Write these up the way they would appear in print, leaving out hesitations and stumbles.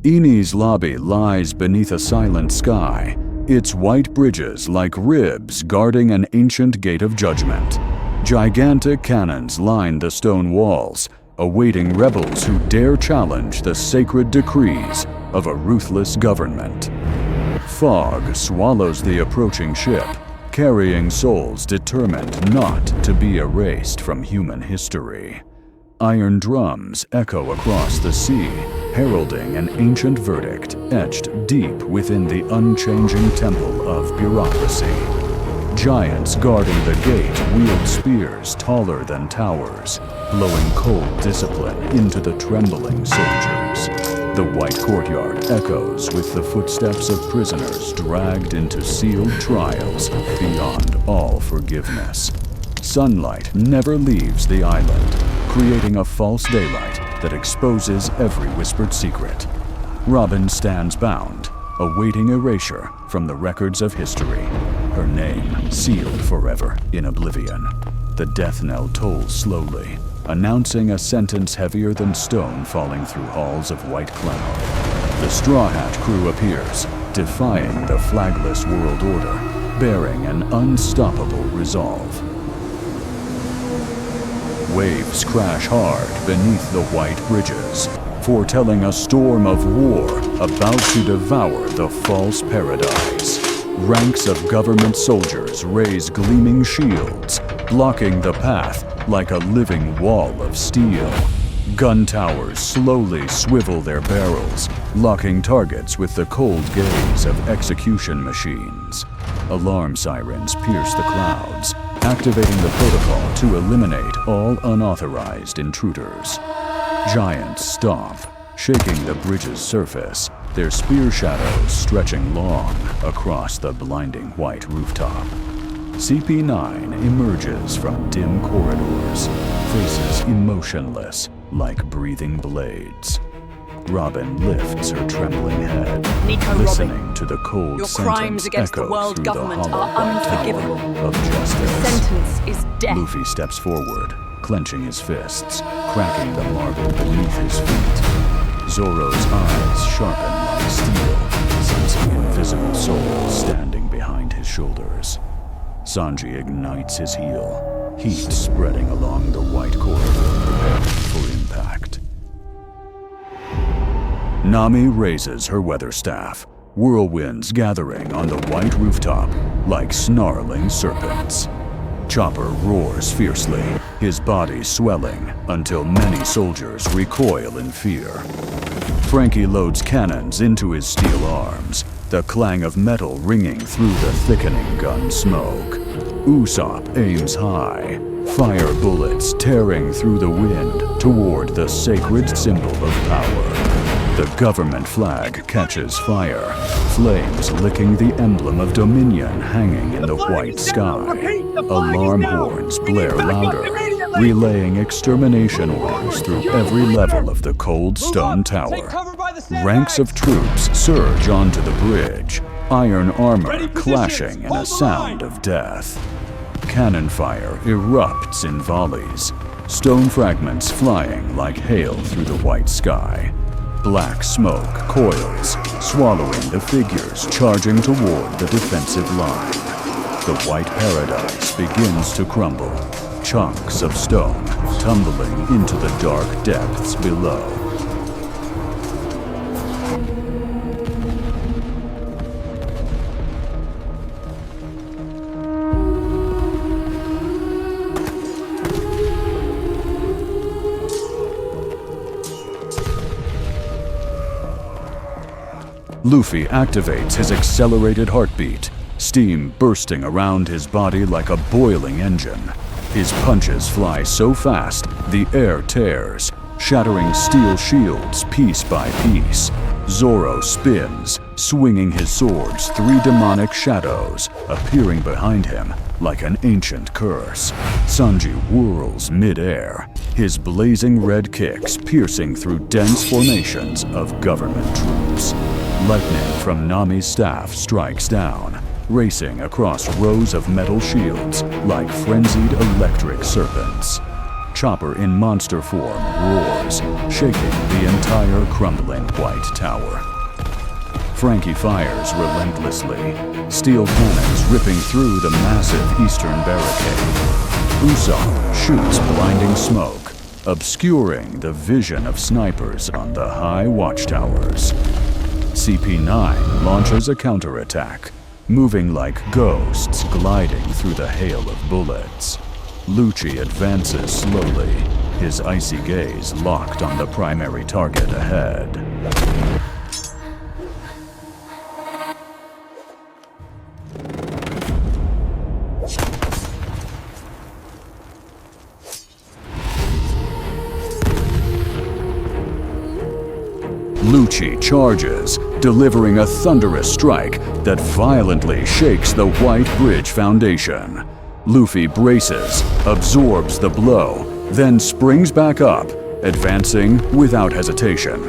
Enies Lobby lies beneath a silent sky, its white bridges like ribs guarding an ancient gate of judgment. Gigantic cannons line the stone walls, awaiting rebels who dare challenge the sacred decrees of a ruthless government. Fog swallows the approaching ship, carrying souls determined not to be erased from human history. Iron drums echo across the sea, heralding an ancient verdict etched deep within the unchanging temple of bureaucracy. Giants guarding the gate wield spears taller than towers, blowing cold discipline into the trembling soldiers. The white courtyard echoes with the footsteps of prisoners dragged into sealed trials beyond all forgiveness. Sunlight never leaves the island, creating a false daylight that exposes every whispered secret. Robin stands bound, awaiting erasure from the records of history, her name sealed forever in oblivion. The death knell tolls slowly, announcing a sentence heavier than stone falling through halls of white cloud. The Straw Hat crew appears, defying the flagless world order, bearing an unstoppable resolve. Waves crash hard beneath the white bridges, foretelling a storm of war about to devour the false paradise. Ranks of government soldiers raise gleaming shields, blocking the path like a living wall of steel. Gun towers slowly swivel their barrels, locking targets with the cold gaze of execution machines. Alarm sirens pierce the clouds, activating the protocol to eliminate all unauthorized intruders. Giants stomp, shaking the bridge's surface, their spear shadows stretching long across the blinding white rooftop. CP9 emerges from dim corridors, faces emotionless like breathing blades. Robin lifts her trembling head, Nico listening Robin, to the cold your sentence crimes against the echo world through government the hollow are white unforgivable. tower of justice. The sentence is death. Luffy steps forward, clenching his fists, cracking the marble beneath his feet. Zoro's eyes sharpen like steel, sensing invisible souls standing behind his shoulders. Sanji ignites his heel, heat spreading along the white corridor, preparing for impact. Nami raises her weather staff, whirlwinds gathering on the white rooftop like snarling serpents. Chopper roars fiercely, his body swelling until many soldiers recoil in fear. Frankie loads cannons into his steel arms, the clang of metal ringing through the thickening gun smoke. Usopp aims high, fire bullets tearing through the wind toward the sacred symbol of power. The government flag catches fire, flames licking the emblem of Dominion hanging in the white sky. Alarm horns blare louder, relaying extermination orders through every level of the cold stone tower. Ranks of troops surge onto the bridge, iron armor clashing in a sound of death. Cannon fire erupts in volleys, stone fragments flying like hail through the white sky. Black smoke coils, swallowing the figures charging toward the defensive line. The white paradise begins to crumble, chunks of stone tumbling into the dark depths below. Luffy activates his accelerated heartbeat, steam bursting around his body like a boiling engine. His punches fly so fast, the air tears, shattering steel shields piece by piece. Zoro spins, swinging his sword's three demonic shadows, appearing behind him like an ancient curse. Sanji whirls mid-air, his blazing red kicks piercing through dense formations of government troops. Lightning from Nami's staff strikes down, racing across rows of metal shields like frenzied electric serpents. Chopper in monster form roars, shaking the entire crumbling white tower. Frankie fires relentlessly, steel cannons ripping through the massive eastern barricade. Usopp shoots blinding smoke, obscuring the vision of snipers on the high watchtowers. CP9 launches a counterattack, moving like ghosts gliding through the hail of bullets. Lucci advances slowly, his icy gaze locked on the primary target ahead. Lucci charges, delivering a thunderous strike that violently shakes the White Bridge foundation. Luffy braces, absorbs the blow, then springs back up, advancing without hesitation.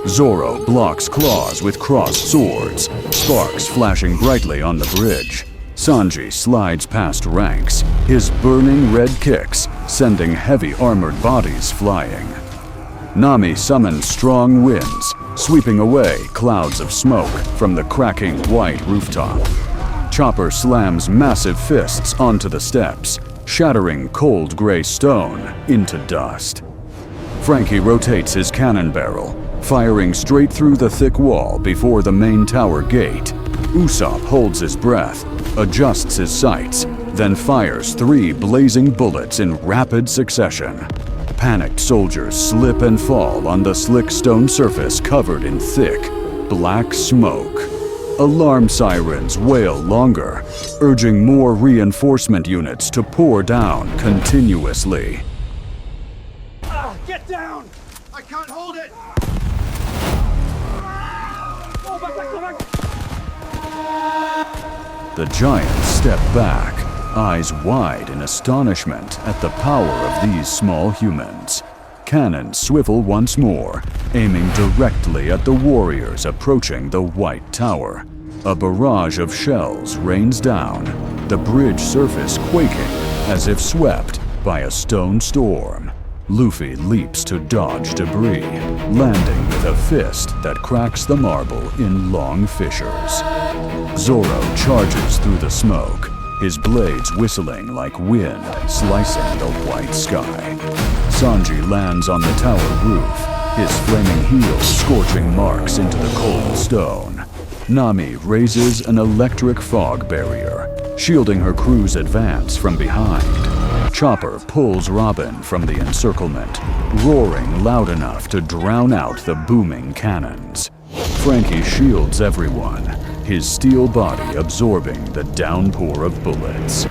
Zoro blocks claws with crossed swords, sparks flashing brightly on the bridge. Sanji slides past ranks, his burning red kicks sending heavy armored bodies flying. Nami summons strong winds, sweeping away clouds of smoke from the cracking white rooftop. Chopper slams massive fists onto the steps, shattering cold gray stone into dust. Frankie rotates his cannon barrel, firing straight through the thick wall before the main tower gate. Usopp holds his breath, adjusts his sights, then fires 3 blazing bullets in rapid succession. Panicked soldiers slip and fall on the slick stone surface covered in thick, black smoke. Alarm sirens wail longer, urging more reinforcement units to pour down continuously. Get down! I can't hold it! The giants step back, eyes wide in astonishment at the power of these small humans. Cannons swivel once more, aiming directly at the warriors approaching the White Tower. A barrage of shells rains down, the bridge surface quaking as if swept by a stone storm. Luffy leaps to dodge debris, landing with a fist that cracks the marble in long fissures. Zoro charges through the smoke, his blades whistling like wind slicing the white sky. Sanji lands on the tower roof, his flaming heels scorching marks into the cold stone. Nami raises an electric fog barrier, shielding her crew's advance from behind. Chopper pulls Robin from the encirclement, roaring loud enough to drown out the booming cannons. Frankie shields everyone, his steel body absorbing the downpour of bullets.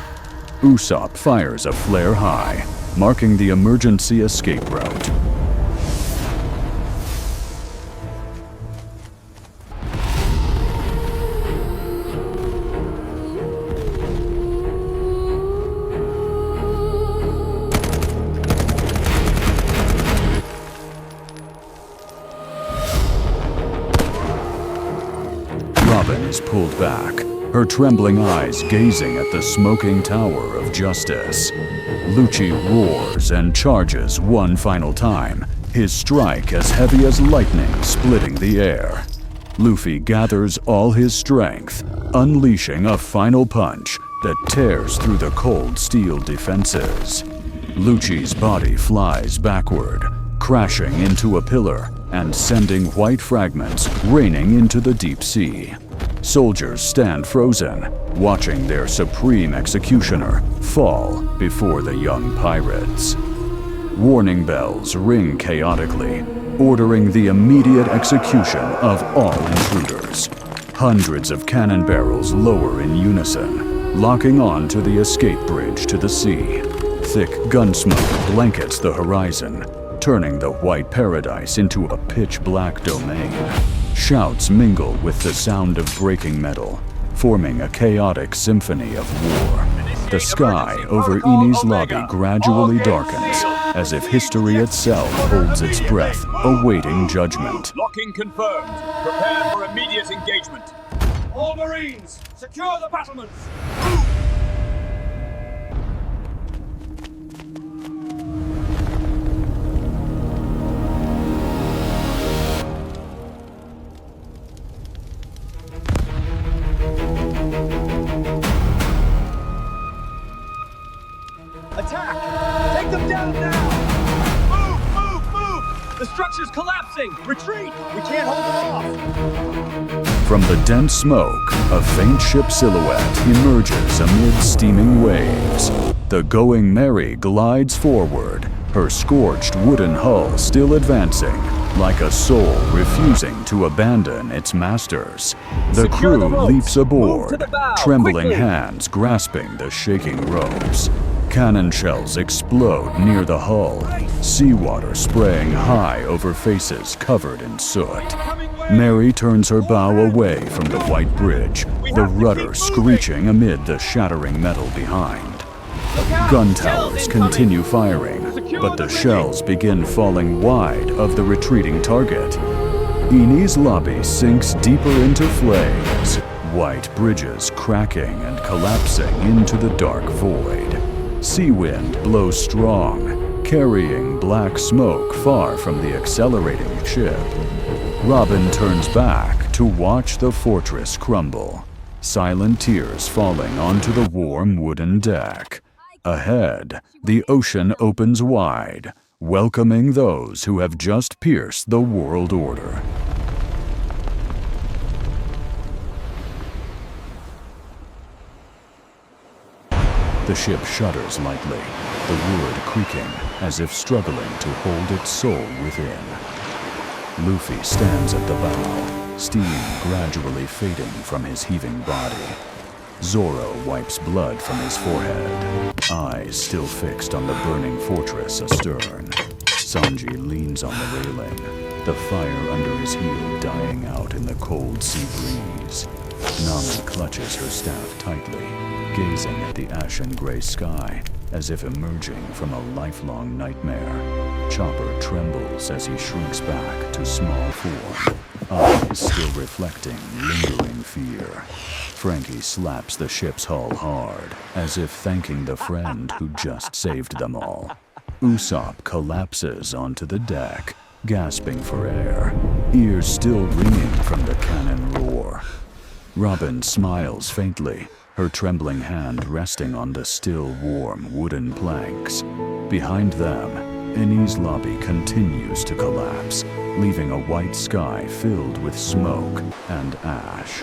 Usopp fires a flare high, marking the emergency escape route. Robin is pulled back, her trembling eyes gazing at the smoking tower of justice. Lucci roars and charges one final time, his strike as heavy as lightning splitting the air. Luffy gathers all his strength, unleashing a final punch that tears through the cold steel defenses. Lucci's body flies backward, crashing into a pillar and sending white fragments raining into the deep sea. Soldiers stand frozen, watching their supreme executioner fall before the young pirates. Warning bells ring chaotically, ordering the immediate execution of all intruders. Hundreds of cannon barrels lower in unison, locking on to the escape bridge to the sea. Thick gunsmoke blankets the horizon, turning the white paradise into a pitch-black domain. Shouts mingle with the sound of breaking metal, forming a chaotic symphony of war. The sky over Enies Lobby gradually darkens, as if history itself holds its breath, awaiting judgment. Locking confirmed. Prepare for immediate engagement. All Marines, secure the battlements! collapsing! Retreat! We can't hold it off! From the dense smoke, a faint ship silhouette emerges amid steaming waves. The Going Merry glides forward, her scorched wooden hull still advancing, like a soul refusing to abandon its masters. The Secure the crew ropes. leaps Move aboard, to the bow, trembling quickly. hands grasping the shaking ropes. Cannon shells explode near the hull, seawater spraying high over faces covered in soot. Mary turns her bow away from the white bridge, the rudder screeching amid the shattering metal behind. Gun towers continue firing, but the shells begin falling wide of the retreating target. Enies Lobby sinks deeper into flames, white bridges cracking and collapsing into the dark void. Sea wind blows strong, carrying black smoke far from the accelerating ship. Robin turns back to watch the fortress crumble, silent tears falling onto the warm wooden deck. Ahead, the ocean opens wide, welcoming those who have just pierced the world order. The ship shudders lightly, the wood creaking as if struggling to hold its soul within. Luffy stands at the bow, steam gradually fading from his heaving body. Zoro wipes blood from his forehead, eyes still fixed on the burning fortress astern. Sanji leans on the railing, the fire under his heel dying out in the cold sea breeze. Nami clutches her staff tightly, gazing at the ashen-gray sky as if emerging from a lifelong nightmare. Chopper trembles as he shrinks back to small form, eyes still reflecting lingering fear. Frankie slaps the ship's hull hard, as if thanking the friend who just saved them all. Usopp collapses onto the deck, gasping for air, ears still ringing from the cannon roar. Robin smiles faintly, her trembling hand resting on the still warm wooden planks. Behind them, Enies Lobby continues to collapse, leaving a white sky filled with smoke and ash.